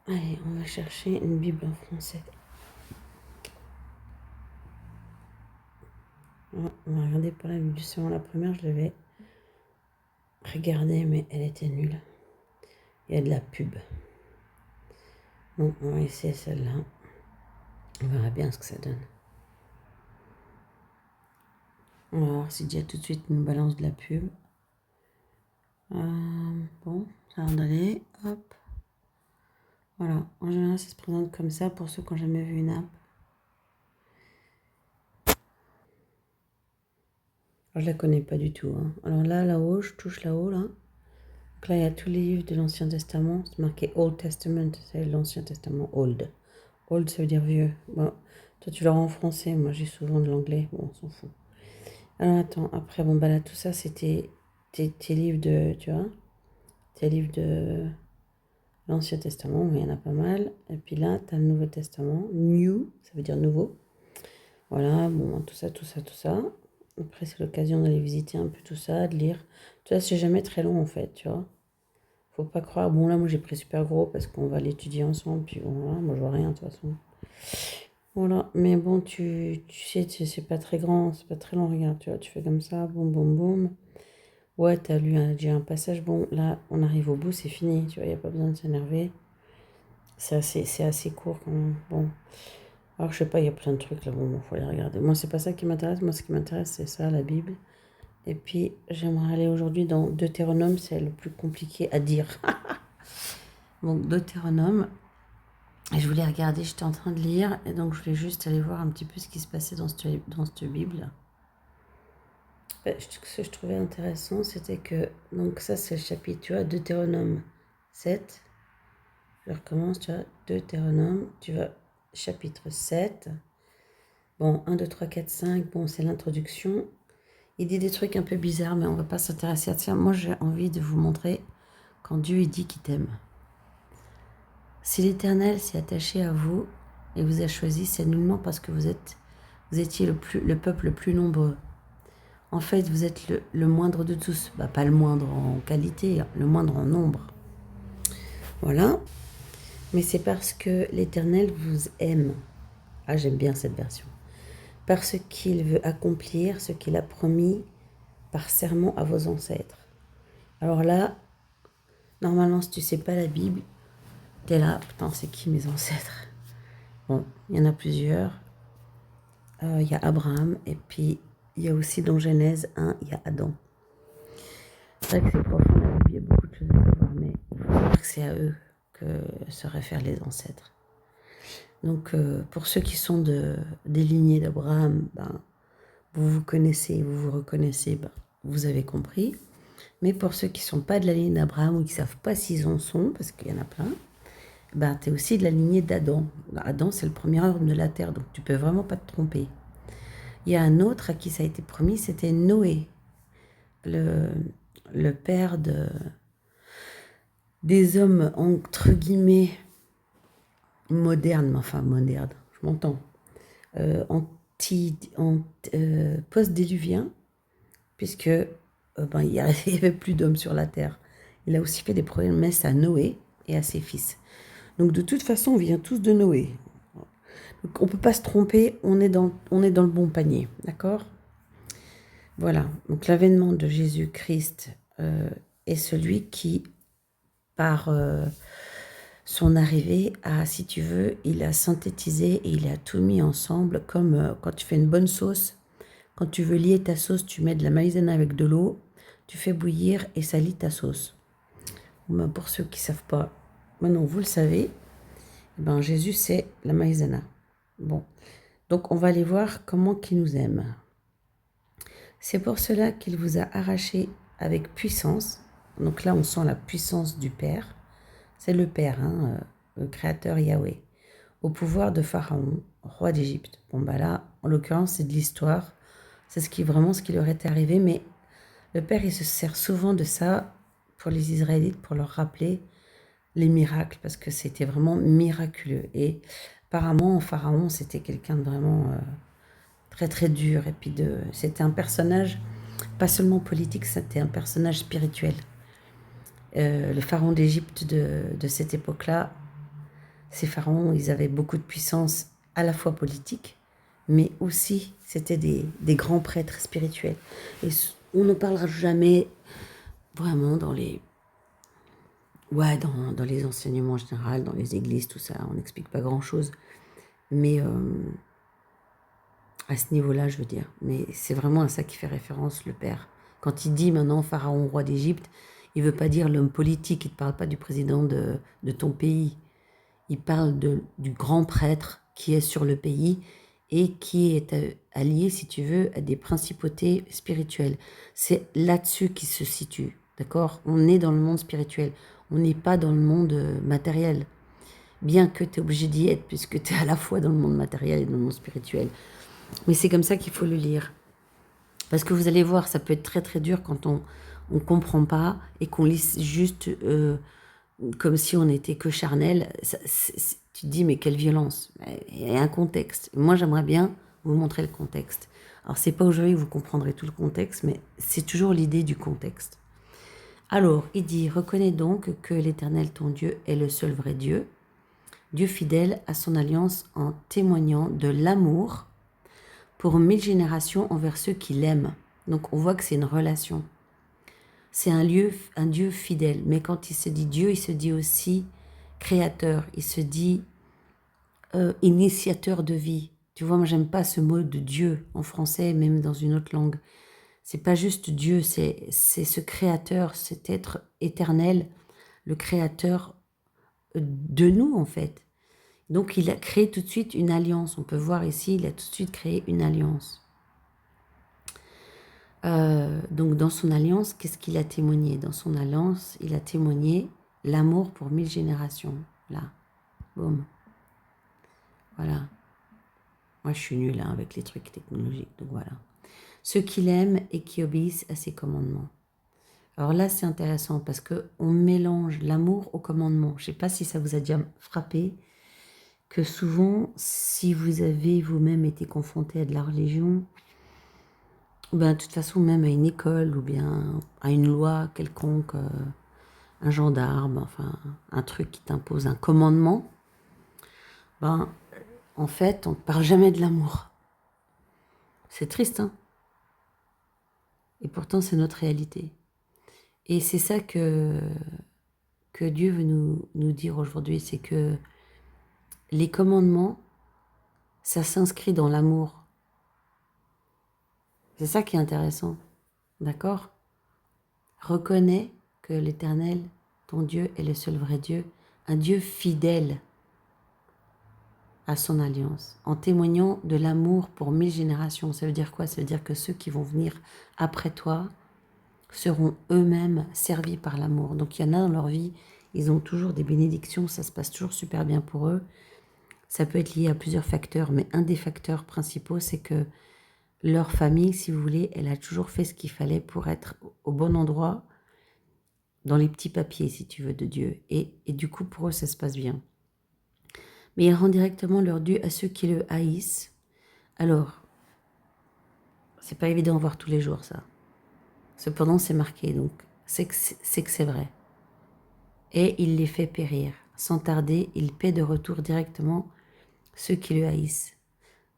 Allez, on va chercher une Bible en français. On va regarder pour la Bible du Semeur. La première, je l'avais regardée, mais elle était nulle. Il y a de la pub. Donc, on va essayer celle-là. On verra bien ce que ça donne. On va voir si déjà tout de suite nous balance de la pub. Bon, ça va d'aller. Hop. Voilà. En général, ça se présente comme ça pour ceux qui n'ont jamais vu une app. Alors, je la connais pas du tout. Hein. Alors là-haut, je touche là-haut, là. Donc là, il y a tous les livres de l'Ancien Testament. C'est marqué Old Testament. C'est l'Ancien Testament Old. Old, ça veut dire vieux. Bon, toi, tu l'auras en français. Moi, j'ai souvent de l'anglais. Bon, on s'en fout. Alors, attends. Après, bon, bah là, tout ça, c'était tes livres de... Tu vois, tes livres de l'Ancien Testament. Mais il y en a pas mal. Et puis là, tu as le Nouveau Testament. New, ça veut dire nouveau. Voilà, bon, tout ça, tout ça, tout ça. Après, c'est l'occasion d'aller visiter un peu tout ça, de lire. Tu vois, c'est jamais très long, en fait, tu vois. Faut pas croire. Bon, là, moi, j'ai pris super gros parce qu'on va l'étudier ensemble. Puis bon, voilà, moi, je vois rien, de toute façon. Voilà, mais bon, tu sais, c'est pas très grand, c'est pas très long, regarde, tu vois, tu fais comme ça, boum, boum, boum. Ouais, t'as lu déjà un passage, bon, là, on arrive au bout, c'est fini, tu vois, y a pas besoin de s'énerver. C'est assez court quand même, bon. Alors, je sais pas, il y a plein de trucs là, bon, faut les regarder. Moi, c'est pas ça qui m'intéresse, moi, ce qui m'intéresse, c'est ça, la Bible. Et puis, j'aimerais aller aujourd'hui dans Deutéronome, c'est le plus compliqué à dire. Donc, Deutéronome, et je voulais regarder, j'étais en train de lire, et donc je voulais juste aller voir un petit peu ce qui se passait dans cette Bible. Ce que je trouvais intéressant, c'était que, donc ça c'est le chapitre, tu vois, Deutéronome 7. Je recommence, tu vois, Deutéronome, tu vois, chapitre 7. Bon, 1, 2, 3, 4, 5, bon, c'est l'introduction. Il dit des trucs un peu bizarres, mais on va pas s'intéresser à ça. Moi, j'ai envie de vous montrer quand Dieu il dit qu'il t'aime. Si l'Éternel s'est attaché à vous et vous a choisi, c'est nullement parce que vous étiez le peuple le plus nombreux. En fait, vous êtes le moindre de tous. Bah, pas le moindre en qualité, hein, le moindre en nombre. Voilà. Mais c'est parce que l'Éternel vous aime. Ah, j'aime bien cette version. Parce qu'il veut accomplir ce qu'il a promis par serment à vos ancêtres. Alors là, normalement, si tu sais pas la Bible, t'es là, putain, c'est qui mes ancêtres? Bon, il y en a plusieurs. Il y a Abraham, et puis il y a aussi dans Genèse 1, il y a Adam. C'est vrai que c'est profond, la Bible, il y a beaucoup de choses à savoir, mais il faut savoir que c'est à eux que se réfèrent les ancêtres. Donc, pour ceux qui sont des lignées d'Abraham, ben, vous vous connaissez, vous vous reconnaissez, ben, vous avez compris. Mais pour ceux qui ne sont pas de la lignée d'Abraham ou qui ne savent pas s'ils en sont, parce qu'il y en a plein, ben, tu es aussi de la lignée d'Adam. Adam, c'est le premier homme de la terre, donc tu peux vraiment pas te tromper. Il y a un autre à qui ça a été promis, c'était Noé, le père des hommes, entre guillemets, modernes, enfin modernes, je m'entends, post-déluvien, puisque ben, il n'y avait plus d'hommes sur la terre. Il a aussi fait des promesses à Noé et à ses fils. Donc de toute façon, on vient tous de Noé. Donc, on ne peut pas se tromper, on est dans le bon panier, d'accord? Voilà, donc l'avènement de Jésus-Christ est celui qui, par son arrivée, a, si tu veux, il a synthétisé et il a tout mis ensemble comme quand tu fais une bonne sauce. Quand tu veux lier ta sauce, tu mets de la maïzena avec de l'eau, tu fais bouillir et ça lie ta sauce. Ben, pour ceux qui ne savent pas, maintenant vous le savez, ben, Jésus c'est la maïzena. Bon, donc on va aller voir comment il nous aime. C'est pour cela qu'il vous a arraché avec puissance. Donc là, on sent la puissance du Père. C'est le Père, hein, le Créateur Yahweh. Au pouvoir de Pharaon, roi d'Égypte. Bon, bah là, en l'occurrence, c'est de l'histoire. C'est vraiment ce qui leur est arrivé. Mais le Père, il se sert souvent de ça pour les Israélites, pour leur rappeler les miracles, parce que c'était vraiment miraculeux. Et apparemment, Pharaon, c'était quelqu'un de vraiment très très dur. Et puis c'était un personnage, pas seulement politique, c'était un personnage spirituel. Le pharaon d'Égypte de cette époque-là, Ces pharaons, ils avaient beaucoup de puissance à la fois politique, mais aussi c'était des grands prêtres spirituels. Et on ne parlera jamais vraiment dans les... Ouais, dans les enseignements en général, dans les églises, tout ça, on n'explique pas grand-chose. Mais à ce niveau-là, je veux dire. Mais c'est vraiment à ça qui fait référence le Père. Quand il dit maintenant Pharaon, roi d'Égypte, il ne veut pas dire l'homme politique, il ne parle pas du président de ton pays. Il parle du grand prêtre qui est sur le pays et qui est allié, si tu veux, à des principautés spirituelles. C'est là-dessus qu'il se situe, d'accord? On est dans le monde spirituel, on n'est pas dans le monde matériel. Bien que tu es obligé d'y être, puisque tu es à la fois dans le monde matériel et dans le monde spirituel. Mais c'est comme ça qu'il faut le lire. Parce que vous allez voir, ça peut être très très dur quand on ne comprend pas et qu'on lit juste comme si on n'était que charnel. Tu te dis, mais quelle violence. Il y a un contexte. Moi, j'aimerais bien vous montrer le contexte. Alors, c'est pas aujourd'hui que vous comprendrez tout le contexte, mais c'est toujours l'idée du contexte. Alors, il dit, reconnais donc que l'Éternel, ton Dieu, est le seul vrai Dieu, Dieu fidèle à son alliance en témoignant de l'amour pour 1000 générations envers ceux qui l'aiment. Donc, on voit que c'est une relation. C'est un Dieu fidèle. Mais quand il se dit Dieu, il se dit aussi créateur. Il se dit initiateur de vie. Tu vois, moi, j'aime pas ce mot de Dieu en français, même dans une autre langue. C'est pas juste Dieu, c'est ce créateur, cet être éternel, le créateur de nous, en fait. Donc, il a créé tout de suite une alliance. On peut voir ici, il a tout de suite créé une alliance. Donc dans son alliance, qu'est-ce qu'il a témoigné? Dans son alliance, il a témoigné l'amour pour 1000 générations. Là, boum. Voilà. Moi, je suis nulle avec les trucs technologiques, donc voilà. Ceux qui l'aiment et qui obéissent à ses commandements. Alors là, c'est intéressant parce qu'on mélange l'amour au commandement. Je ne sais pas si ça vous a déjà frappé, que souvent, si vous avez vous-même été confronté à de la religion, ben, de toute façon, même à une école ou bien à une loi quelconque, un gendarme, enfin un truc qui t'impose un commandement, ben en fait, on ne parle jamais de l'amour. C'est triste, hein? Et pourtant, c'est notre réalité. Et c'est ça que Dieu veut nous dire aujourd'hui, c'est que les commandements, ça s'inscrit dans l'amour. C'est ça qui est intéressant, d'accord? Reconnais que l'Éternel, ton Dieu, est le seul vrai Dieu, un Dieu fidèle à son alliance, en témoignant de l'amour pour 1000 générations. Ça veut dire quoi? Ça veut dire que ceux qui vont venir après toi seront eux-mêmes servis par l'amour. Donc il y en a dans leur vie, ils ont toujours des bénédictions, ça se passe toujours super bien pour eux. Ça peut être lié à plusieurs facteurs, mais un des facteurs principaux, c'est que leur famille, si vous voulez, elle a toujours fait ce qu'il fallait pour être au bon endroit, dans les petits papiers, si tu veux, de Dieu. Et du coup, pour eux, ça se passe bien. Mais il rend directement leur dû à ceux qui le haïssent. Alors, c'est pas évident à voir tous les jours, ça. Cependant, c'est marqué, donc c'est que c'est vrai. Et il les fait périr. Sans tarder, il paie de retour directement ceux qui le haïssent.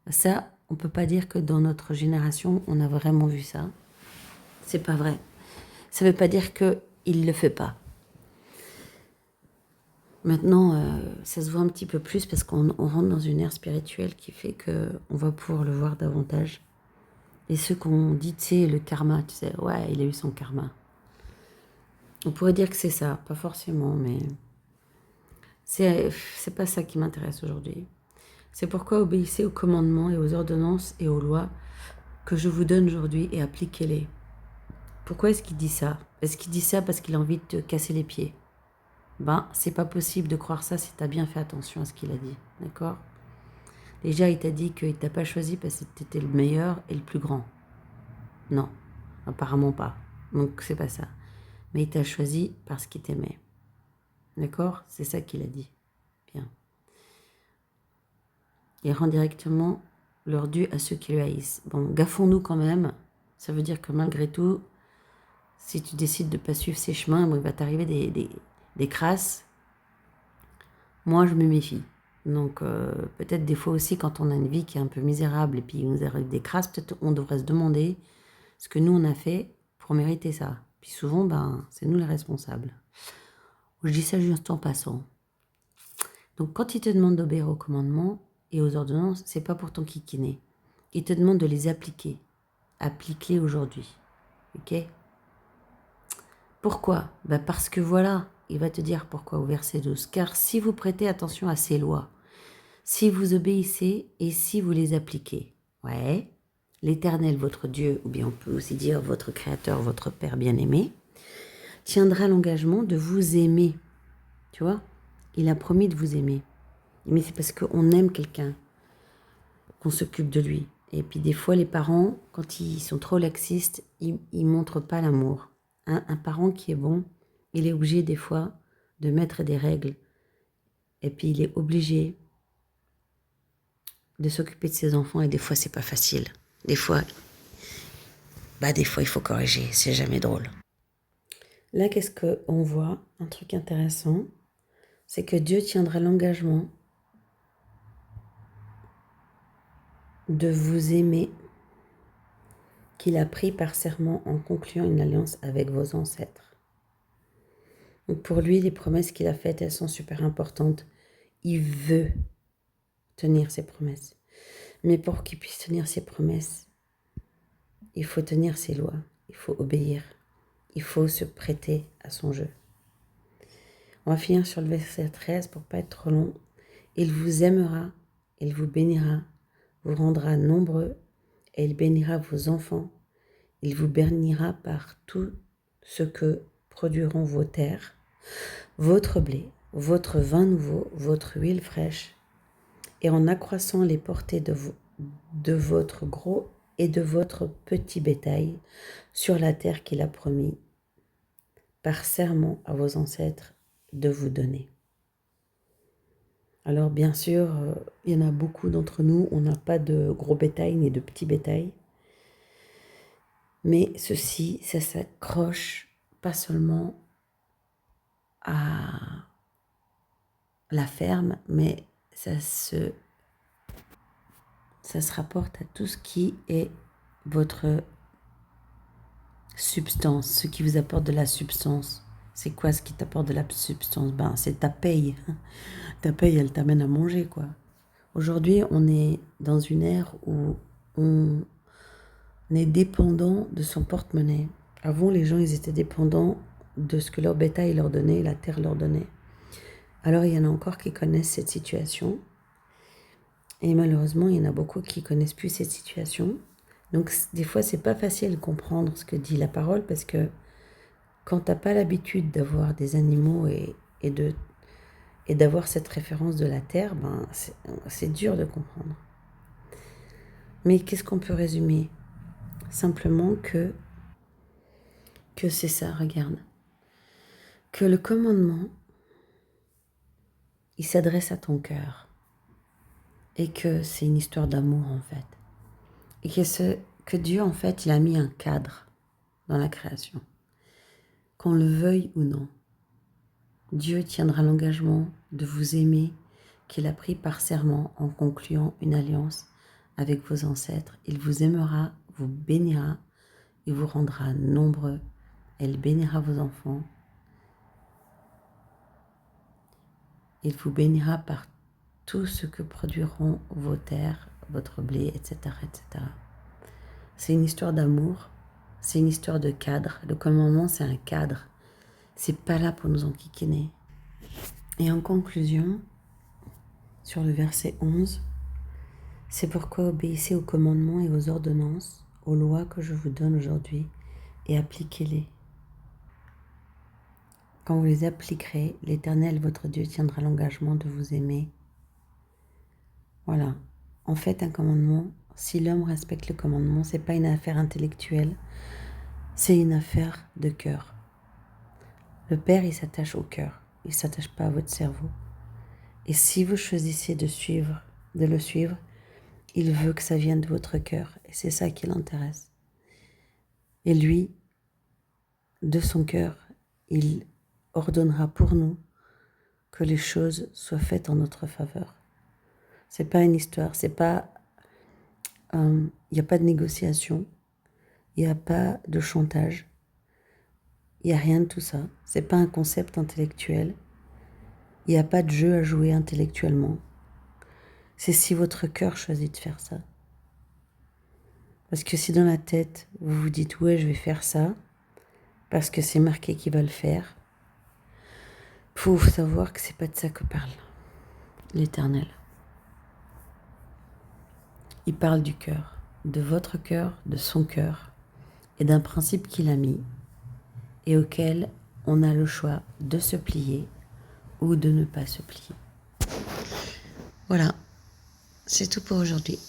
Ça, on ne peut pas dire que dans notre génération, on a vraiment vu ça. C'est pas vrai. Ça ne veut pas dire qu'il ne le fait pas. Maintenant, ça se voit un petit peu plus parce qu'on rentre dans une ère spirituelle qui fait qu'on va pouvoir le voir davantage. Et ceux qu'on dit, tu sais, le karma, tu sais, ouais, il a eu son karma. On pourrait dire que c'est ça, pas forcément, mais c'est pas ça qui m'intéresse aujourd'hui. C'est pourquoi obéissez aux commandements et aux ordonnances et aux lois que je vous donne aujourd'hui et appliquez-les. Pourquoi est-ce qu'il dit ça? Est-ce qu'il dit ça parce qu'il a envie de te casser les pieds? Ben, c'est pas possible de croire ça si tu as bien fait attention à ce qu'il a dit, d'accord? Déjà, il t'a dit qu'il t'a pas choisi parce que tu étais le meilleur et le plus grand. Non, apparemment pas. Donc, c'est pas ça. Mais il t'a choisi parce qu'il t'aimait. D'accord? C'est ça qu'il a dit. Bien. Il rend directement leur dû à ceux qui le haïssent. Bon, gaffons-nous quand même. Ça veut dire que malgré tout, si tu décides de ne pas suivre ces chemins, bon, il va t'arriver des crasses. Moi, je me méfie. Donc, peut-être des fois aussi, quand on a une vie qui est un peu misérable et puis il nous arrive des crasses, peut-être on devrait se demander ce que nous, on a fait pour mériter ça. Puis souvent, c'est nous les responsables. Je dis ça juste en passant. Donc, quand il te demande d'obéir aux commandements et aux ordonnances, c'est pas pour ton kikiner. Il te demande de les appliquer. Applique-les aujourd'hui. Ok? Pourquoi? Parce que voilà, il va te dire pourquoi au verset 12. Car si vous prêtez attention à ces lois, si vous obéissez et si vous les appliquez, ouais, l'Éternel, votre Dieu, ou bien on peut aussi dire votre Créateur, votre Père bien-aimé, tiendra l'engagement de vous aimer. Tu vois? Il a promis de vous aimer. Mais c'est parce qu'on aime quelqu'un qu'on s'occupe de lui. Et puis des fois, les parents, quand ils sont trop laxistes, ils montrent pas l'amour. Un parent qui est bon, il est obligé des fois de mettre des règles. Et puis il est obligé de s'occuper de ses enfants. Et des fois, c'est pas facile. Des fois, il faut corriger. C'est jamais drôle. Là, qu'est-ce qu'on voit? Un truc intéressant, c'est que Dieu tiendra l'engagement de vous aimer qu'il a pris par serment en concluant une alliance avec vos ancêtres. Donc pour lui, les promesses qu'il a faites, elles sont super importantes. Il veut tenir ses promesses. Mais pour qu'il puisse tenir ses promesses, il faut tenir ses lois, il faut obéir, il faut se prêter à son jeu. On va finir sur le verset 13 pour pas être trop long. Il vous aimera, il vous bénira, vous rendra nombreux et il bénira vos enfants. Il vous bénira par tout ce que produiront vos terres, votre blé, votre vin nouveau, votre huile fraîche, et en accroissant les portées de votre gros et de votre petit bétail sur la terre qu'il a promis par serment à vos ancêtres de vous donner. Alors bien sûr, il y en a beaucoup d'entre nous, on n'a pas de gros bétail ni de petit bétail. Mais ceci, ça s'accroche pas seulement à la ferme, mais ça se rapporte à tout ce qui est votre substance, ce qui vous apporte de la substance. C'est quoi ce qui t'apporte de la substance? C'est ta paye. Ta paye, elle t'amène à manger, quoi. Aujourd'hui, on est dans une ère où on est dépendant de son porte-monnaie. Avant, les gens, ils étaient dépendants de ce que leur bétail leur donnait, la terre leur donnait. Alors, il y en a encore qui connaissent cette situation. Et malheureusement, il y en a beaucoup qui ne connaissent plus cette situation. Donc, des fois, c'est pas facile de comprendre ce que dit la parole parce que quand tu n'as pas l'habitude d'avoir des animaux et d'avoir cette référence de la terre, c'est dur de comprendre. Mais qu'est-ce qu'on peut résumer? Simplement que c'est ça, regarde. Que le commandement, il s'adresse à ton cœur. Et que c'est une histoire d'amour, en fait. Et que Dieu, en fait, il a mis un cadre dans la création. Qu'on le veuille ou non. Dieu tiendra l'engagement de vous aimer qu'il a pris par serment en concluant une alliance avec vos ancêtres. Il vous aimera, vous bénira, il vous rendra nombreux, il bénira vos enfants. Il vous bénira par tout ce que produiront vos terres, votre blé, etc., etc. C'est une histoire d'amour, c'est une histoire de cadre. Le commandement, c'est un cadre. C'est pas là pour nous enquiquiner. Et en conclusion, sur le verset 11, c'est pourquoi obéissez aux commandements et aux ordonnances, aux lois que je vous donne aujourd'hui, et appliquez-les. Quand vous les appliquerez, l'Éternel, votre Dieu, tiendra l'engagement de vous aimer. Voilà. En fait, un commandement, si l'homme respecte le commandement, c'est pas une affaire intellectuelle, c'est une affaire de cœur. Le Père, il s'attache au cœur, il ne s'attache pas à votre cerveau. Et si vous choisissez de le suivre, il veut que ça vienne de votre cœur, et c'est ça qui l'intéresse. Et lui, de son cœur, il ordonnera pour nous que les choses soient faites en notre faveur. C'est pas une histoire, c'est pas, il n'y a pas de négociation, il n'y a pas de chantage, il n'y a rien de tout ça. C'est pas un concept intellectuel, il n'y a pas de jeu à jouer intellectuellement. C'est si votre cœur choisit de faire ça. Parce que si dans la tête, vous vous dites ouais, je vais faire ça, parce que c'est marqué qu'il va le faire, faut savoir que c'est pas de ça que parle l'Éternel. Il parle du cœur, de votre cœur, de son cœur, et d'un principe qu'il a mis, et auquel on a le choix de se plier ou de ne pas se plier. Voilà, c'est tout pour aujourd'hui.